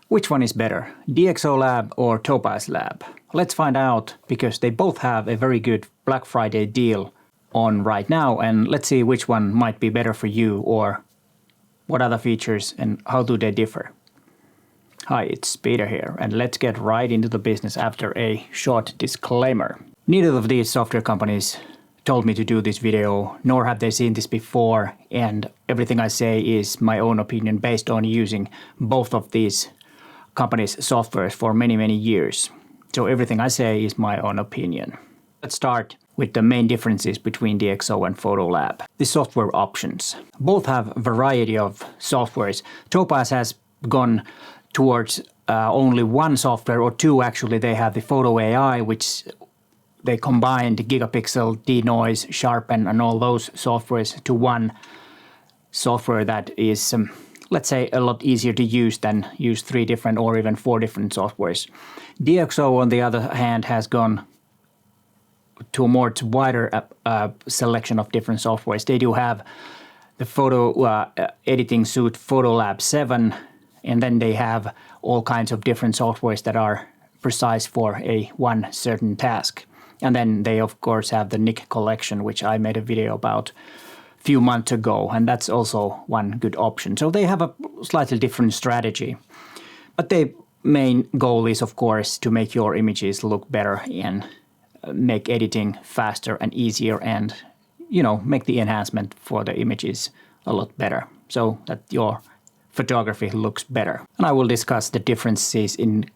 Which one is better, DxO Lab or Topaz Lab? Let's find out, because they both have a very good Black Friday deal on right now, and let's see which one might be better for you, or what other features and how do they differ. Hi, it's Peter here, and let's get right into the business after a short disclaimer. Neither of these software companies told me to do this video, nor have they seen this before, and everything I say is my own opinion based on using both of these companies' softwares for many years. So everything I say is my own opinion. Let's start with the main differences between DxO and Photolab. The software options. Both have a variety of softwares. Topaz has gone towards only one software, or two actually. They have the Photo AI, which they combined Gigapixel, Denoise, Sharpen, and all those softwares to one software that is, let's say, a lot easier to use than use 3 different or even 4 different softwares. DxO, on the other hand, has gone to a more wider selection of different softwares. They do have the photo editing suite Photolab 7, and then they have all kinds of different softwares that are precise for one certain task. And then they, of course, have the Nick collection, which I made a video about a few months ago, and that's also one good option. So they have a slightly different strategy. But their main goal is, of course, to make your images look better and make editing faster and easier, and, you know, make the enhancement for the images a lot better so that your photography looks better. And I will discuss the differences in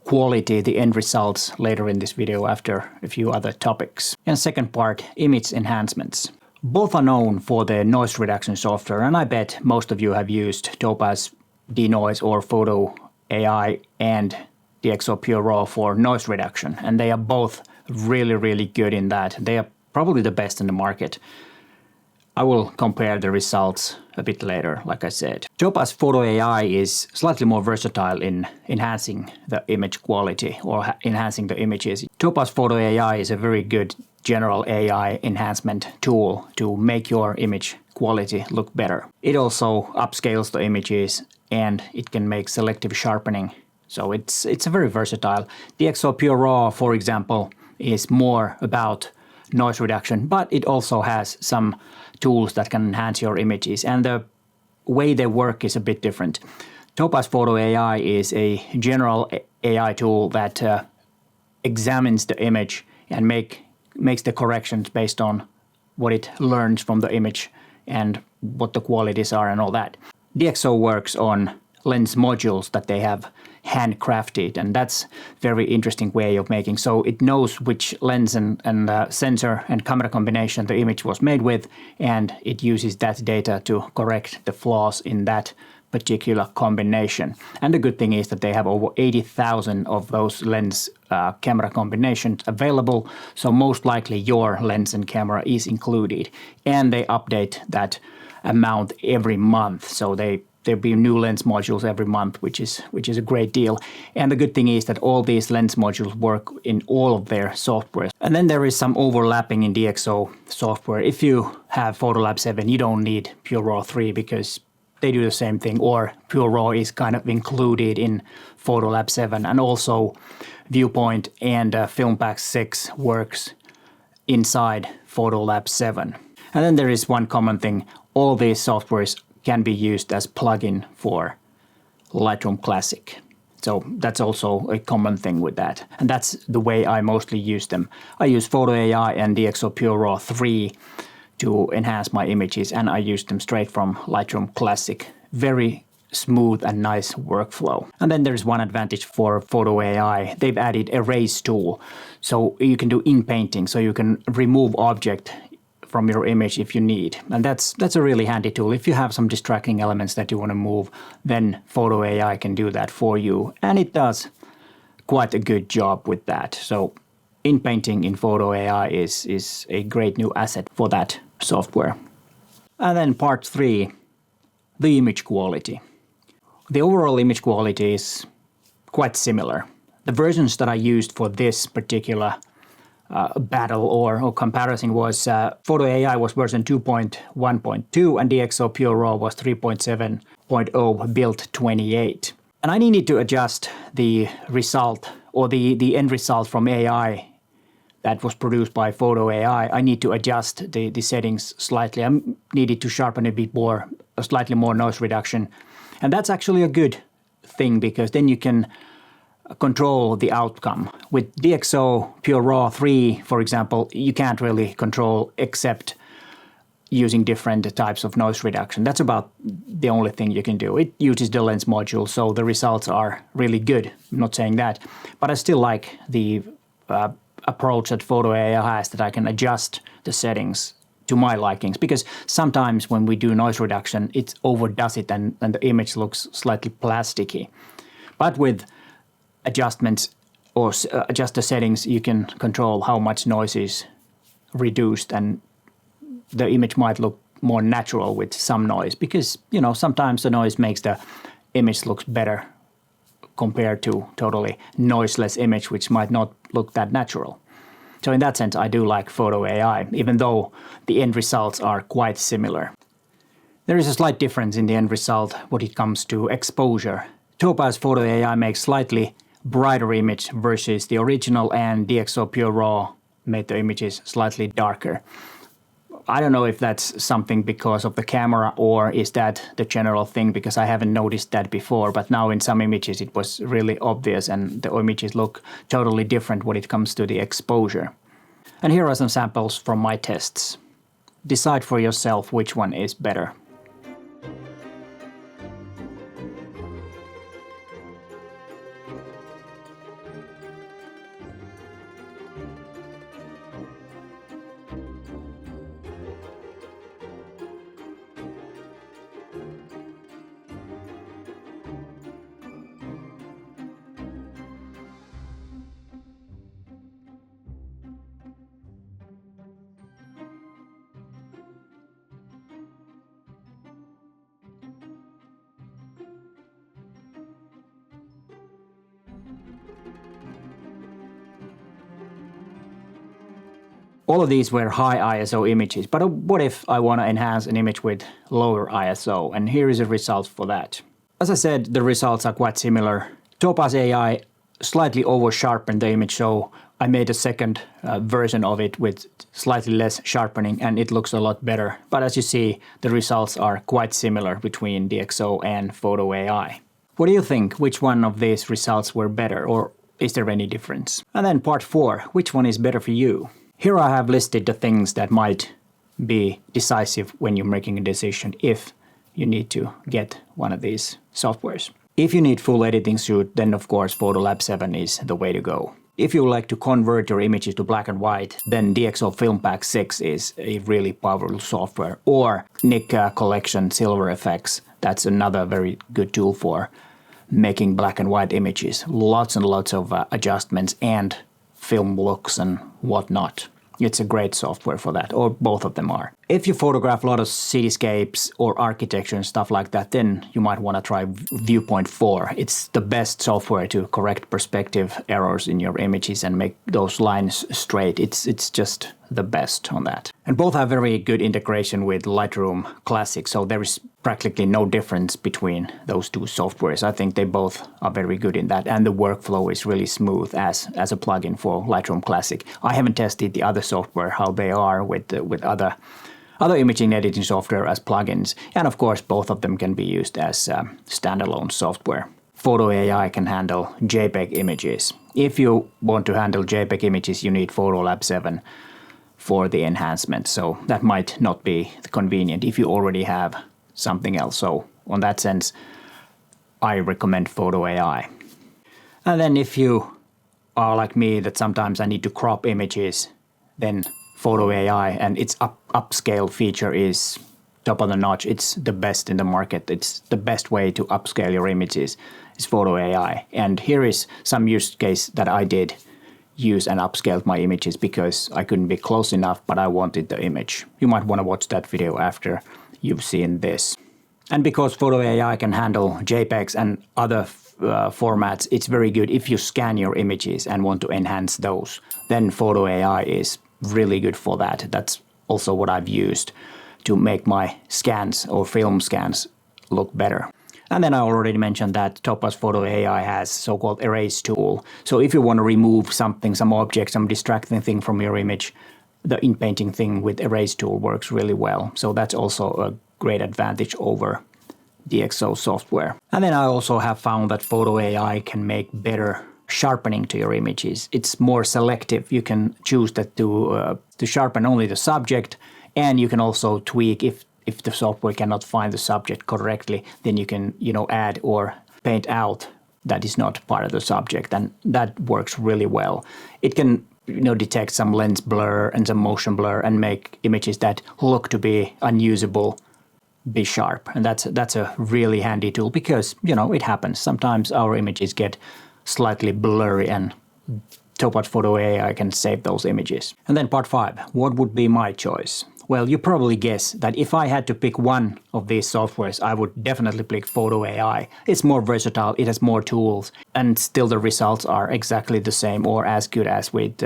quality, the end results, later in this video after a few other topics. And second part, image enhancements. Both are known for their noise reduction software, and I bet most of you have used Topaz Denoise or Photo AI and DxO Pure Raw for noise reduction, and they are both really good in that. They are probably the best in the market. I will compare the results a bit later, like I said. Topaz Photo AI is slightly more versatile in enhancing the image quality or enhancing the images. Topaz Photo AI is a very good general AI enhancement tool to make your image quality look better. It also upscales the images, and it can make selective sharpening. So it's a very versatile. DxO Pure Raw, for example, is more about noise reduction, but it also has some tools that can enhance your images, and the way they work is a bit different. Topaz Photo AI is a general AI tool that examines the image and makes the corrections based on what it learns from the image and what the qualities are and all that. DxO works on lens modules that they have handcrafted, and that's very interesting way of making. So it knows which lens and sensor and camera combination the image was made with, and it uses that data to correct the flaws in that particular combination. And the good thing is that they have over 80,000 of those lens camera combinations available, so most likely your lens and camera is included. And they update that amount every month, so there'll be new lens modules every month, which is a great deal. And the good thing is that all these lens modules work in all of their software. And then there is some overlapping in DxO software. If you have Photolab 7, you don't need Pure Raw 3 because they do the same thing, or Pure Raw is kind of included in Photolab 7. And also Viewpoint and Filmpack 6 works inside Photolab 7. And then there is one common thing. All these softwares can be used as plugin for Lightroom Classic. So that's also a common thing with that. And that's the way I mostly use them. I use Photo AI and DxO Pure Raw 3 to enhance my images, and I use them straight from Lightroom Classic. Very smooth and nice workflow. And then there's one advantage for Photo AI. They've added erase tool. So you can do in-painting, so you can remove object from your image if you need. And that's a really handy tool. If you have some distracting elements that you want to move, then Photo AI can do that for you. And it does quite a good job with that. So in-painting in Photo AI is a great new asset for that software. And then part 3, the image quality. The overall image quality is quite similar. The versions that I used for this particular battle or comparison was Photo AI was version 2.1.2 and DxO Pure Raw was 3.7.0 build 28. And I needed to adjust the result or the end result from AI that was produced by Photo AI. I need to adjust the settings slightly. I needed to sharpen a bit more, slightly more noise reduction. And that's actually a good thing because then you can control the outcome. With DxO Pure Raw 3, for example, you can't really control except using different types of noise reduction. That's about the only thing you can do. It uses the lens module, so the results are really good. I'm not saying that. But I still like the approach that Photo AI has, that I can adjust the settings to my likings, because sometimes when we do noise reduction, it overdoes it and the image looks slightly plasticky. But with adjustments or adjust the settings, you can control how much noise is reduced, and the image might look more natural with some noise, because, you know, sometimes the noise makes the image look better compared to totally noiseless image, which might not look that natural. So in that sense, I do like Photo AI, even though the end results are quite similar. There is a slight difference in the end result when it comes to exposure. Topaz Photo AI makes slightly brighter image versus the original, and DxO Pure Raw made the images slightly darker. I don't know if that's something because of the camera or is that the general thing, because I haven't noticed that before, but now in some images it was really obvious and the images look totally different when it comes to the exposure. And here are some samples from my tests. Decide for yourself which one is better. All of these were high ISO images, but what if I want to enhance an image with lower ISO? And here is a result for that. As I said, the results are quite similar. Topaz AI slightly over-sharpened the image, so I made a second version of it with slightly less sharpening, and it looks a lot better. But as you see, the results are quite similar between DxO and Photo AI. What do you think? Which one of these results were better, or is there any difference? And then part 4, which one is better for you? Here I have listed the things that might be decisive when you're making a decision if you need to get one of these softwares. If you need full editing suite, then of course Photolab 7 is the way to go. If you like to convert your images to black and white, then DxO Film Pack 6 is a really powerful software. Or Nik Collection Silver Effects, that's another very good tool for making black and white images. Lots and lots of adjustments and film looks and whatnot. It's a great software for that, or both of them are. If you photograph a lot of cityscapes or architecture and stuff like that, then you might want to try Viewpoint 4. It's the best software to correct perspective errors in your images and make those lines straight. It's just the best on that. And both have very good integration with Lightroom Classic, so there is practically no difference between those two softwares. I think they both are very good in that, and the workflow is really smooth as a plugin for Lightroom Classic. I haven't tested the other software, how they are with other imaging editing software as plugins, and of course both of them can be used as standalone software. Photo AI can handle JPEG images. If you want to handle JPEG images, you need Photolab 7 for the enhancement, so that might not be convenient if you already have something else. So on that sense, I recommend Photo AI. And then if you are like me, that sometimes I need to crop images, then Photo AI and its upscale feature is top of the notch. It's the best in the market. It's the best way to upscale your images is Photo AI. And here is some use case that I did use and upscaled my images because I couldn't be close enough, but I wanted the image. You might want to watch that video after you've seen this. And because Photo AI can handle JPEGs and other formats, it's very good if you scan your images and want to enhance those. Then Photo AI is really good for that. That's also what I've used to make my scans or film scans look better. And then I already mentioned that Topaz Photo AI has so-called erase tool. So if you want to remove something, some object, some distracting thing from your image, the in-painting thing with erase tool works really well. So that's also a great advantage over DxO software. And then I also have found that Photo AI can make better sharpening to your images. It's more selective. You can choose that to sharpen only the subject, and you can also tweak if the software cannot find the subject correctly, then you can add or paint out that is not part of the subject, and that works really well. It can detect some lens blur and some motion blur and make images that look to be unusable be sharp. And that's a really handy tool because, it happens. Sometimes our images get slightly blurry and Topaz Photo AI can save those images. And then part 5, what would be my choice? Well, you probably guess that if I had to pick one of these softwares, I would definitely pick Photo AI. It's more versatile, it has more tools, and still the results are exactly the same or as good as with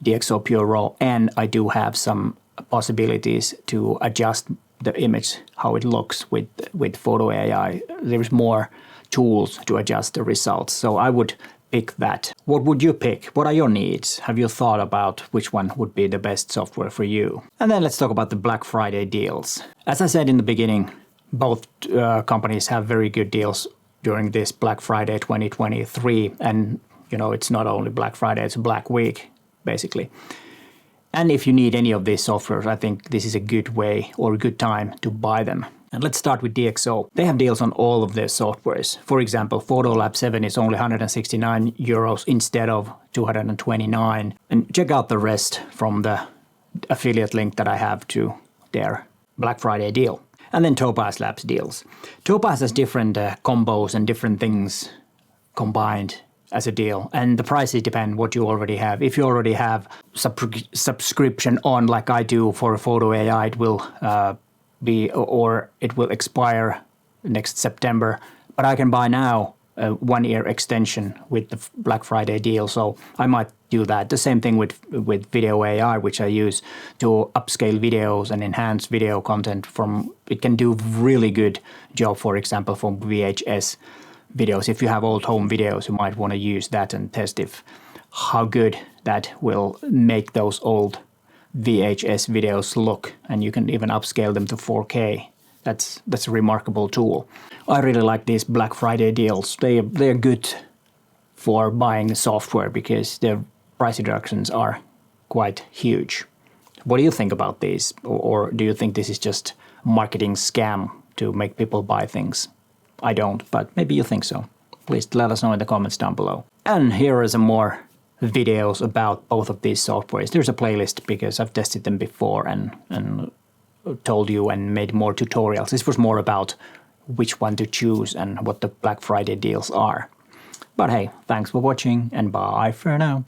DxO Pure Raw. And I do have some possibilities to adjust the image, how it looks with Photo AI. There's more tools to adjust the results. So I would pick that. What would you pick? What are your needs? Have you thought about which one would be the best software for you? And then let's talk about the Black Friday deals. As I said in the beginning, both companies have very good deals during this Black Friday 2023. And, it's not only Black Friday, it's Black Week, basically. And if you need any of these softwares, I think this is a good way or a good time to buy them. And let's start with DxO. They have deals on all of their softwares. For example, Photolab 7 is only €169 instead of €229. And check out the rest from the affiliate link that I have to their Black Friday deal. And then Topaz Labs deals. Topaz has different combos and different things combined as a deal. And the prices depend what you already have. If you already have subscription on like I do for Photo AI, it will it will expire next September. But I can buy now a 1-year extension with the Black Friday deal. So I might do that. The same thing with Video AI, which I use to upscale videos and enhance video content it can do really good job, for example, for VHS videos. If you have old home videos, you might want to use that and test how good that will make those old VHS videos look, and you can even upscale them to 4K. That's a remarkable tool. I really like these Black Friday deals. They're good for buying the software because their price reductions are quite huge. What do you think about these? Or do you think this is just a marketing scam to make people buy things? I don't, but maybe you think so. Please let us know in the comments down below. And here are some more videos about both of these softwares. There's a playlist because I've tested them before and told you and made more tutorials. This was more about which one to choose and what the Black Friday deals are. But hey, thanks for watching and bye for now.